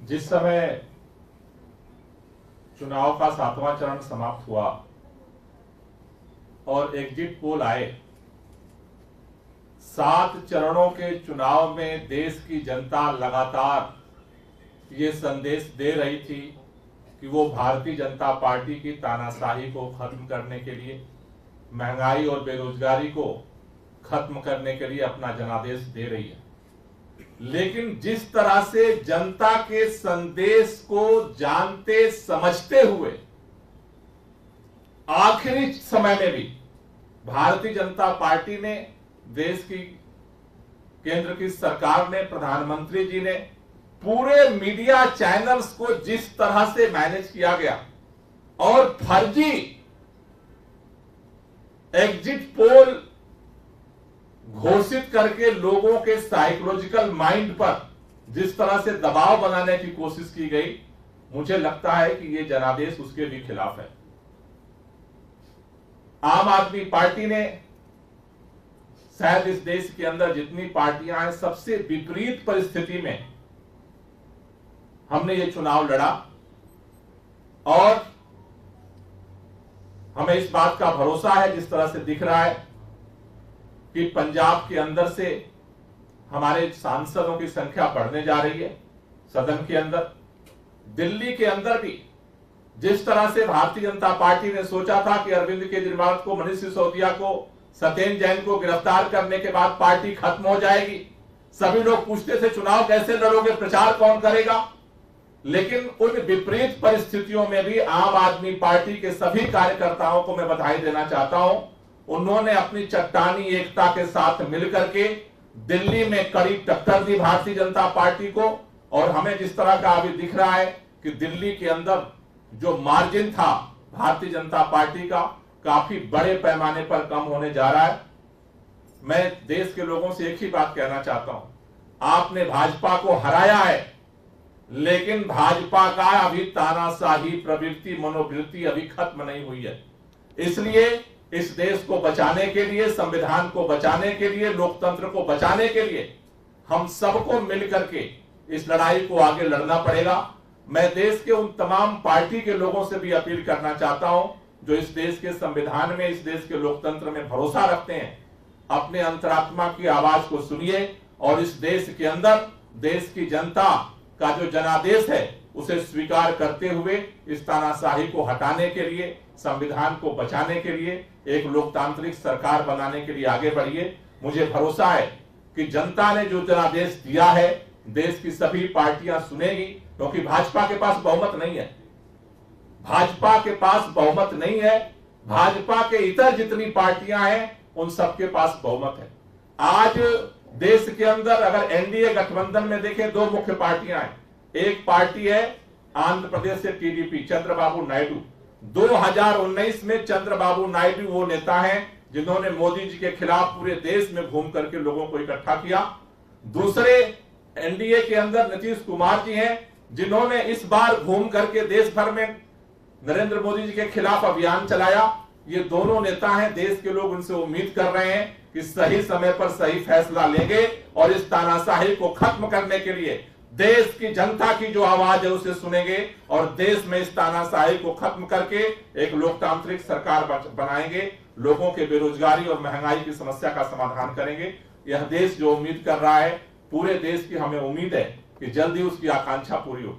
जिस समय चुनाव का 7वां चरण समाप्त हुआ और एग्जिट पोल आए, 7 चरणों के चुनाव में देश की जनता लगातार ये संदेश दे रही थी कि वो भारतीय जनता पार्टी की तानाशाही को खत्म करने के लिए, महंगाई और बेरोजगारी को खत्म करने के लिए अपना जनादेश दे रही है। लेकिन जिस तरह से जनता के संदेश को जानते समझते हुए आखिरी समय में भी भारतीय जनता पार्टी ने, देश की केंद्र की सरकार ने, प्रधानमंत्री जी ने पूरे मीडिया चैनल्स को जिस तरह से मैनेज किया गया और फर्जी एग्जिट पोल घोषित करके लोगों के साइकोलॉजिकल माइंड पर जिस तरह से दबाव बनाने की कोशिश की गई, मुझे लगता है कि यह जनादेश उसके भी खिलाफ है। आम आदमी पार्टी ने शायद इस देश के अंदर जितनी पार्टियां हैं, सबसे विपरीत परिस्थिति में हमने ये चुनाव लड़ा और हमें इस बात का भरोसा है, जिस तरह से दिख रहा है कि पंजाब के अंदर से हमारे सांसदों की संख्या बढ़ने जा रही है सदन के अंदर। दिल्ली के अंदर भी जिस तरह से भारतीय जनता पार्टी ने सोचा था कि अरविंद केजरीवाल को, मनीष सिसोदिया को, सत्येंद्र जैन को गिरफ्तार करने के बाद पार्टी खत्म हो जाएगी। सभी लोग पूछते थे चुनाव कैसे लड़ोगे, प्रचार कौन करेगा। लेकिन उन विपरीत परिस्थितियों में भी आम आदमी पार्टी के सभी कार्यकर्ताओं को मैं बधाई देना चाहता हूं। उन्होंने अपनी चट्टानी एकता के साथ मिलकर के दिल्ली में कड़ी टक्कर दी भारतीय जनता पार्टी को। और हमें जिस तरह का अभी दिख रहा है कि दिल्ली के अंदर जो मार्जिन था भारतीय जनता पार्टी का, काफी बड़े पैमाने पर कम होने जा रहा है। मैं देश के लोगों से एक ही बात कहना चाहता हूं, आपने भाजपा को हराया है, लेकिन भाजपा का अभी तानाशाही प्रवृत्ति, मनोवृत्ति अभी खत्म नहीं हुई है। इसलिए इस देश को बचाने के लिए, संविधान को बचाने के लिए, लोकतंत्र को बचाने के लिए हम सबको मिलकर के इस लड़ाई को आगे लड़ना पड़ेगा। मैं देश के उन तमाम पार्टी के लोगों से भी अपील करना चाहता हूं जो इस देश के संविधान में, इस देश के लोकतंत्र में भरोसा रखते हैं। अपने अंतरात्मा की आवाज को सुनिए और इस देश के अंदर देश की जनता का जो जनादेश है उसे स्वीकार करते हुए इस तानाशाही को हटाने के लिए, संविधान को बचाने के लिए, एक लोकतांत्रिक सरकार बनाने के लिए आगे बढ़िए। मुझे भरोसा है कि जनता ने जो जनादेश दिया है देश की सभी पार्टियां सुनेगी, क्योंकि भाजपा के पास बहुमत नहीं है। भाजपा के पास बहुमत नहीं है। भाजपा के इतर जितनी पार्टियां हैं उन सबके पास बहुमत है। आज देश के अंदर अगर एनडीए गठबंधन में देखें, 2 मुख्य पार्टियां हैं। एक पार्टी है आंध्र प्रदेश से टीडीपी, चंद्रबाबू नायडू। 2019 में चंद्रबाबू नायडू वो नेता हैं जिन्होंने मोदी जी के खिलाफ पूरे देश में घूम करके लोगों को इकट्ठा किया। दूसरे एनडीए के अंदर नीतीश कुमार जी हैं जिन्होंने इस बार घूम करके देश भर में नरेंद्र मोदी जी के खिलाफ अभियान चलाया। ये दोनों नेता हैं, देश के लोग उनसे उम्मीद कर रहे हैं कि सही समय पर सही फैसला लेंगे और इस तानाशाही को खत्म करने के लिए देश की जनता की जो आवाज है उसे सुनेंगे और देश में इस तानाशाही को खत्म करके एक लोकतांत्रिक सरकार बनाएंगे। लोगों के बेरोजगारी और महंगाई की समस्या का समाधान करेंगे। यह देश जो उम्मीद कर रहा है, पूरे देश की हमें उम्मीद है कि जल्दी उसकी आकांक्षा पूरी हो।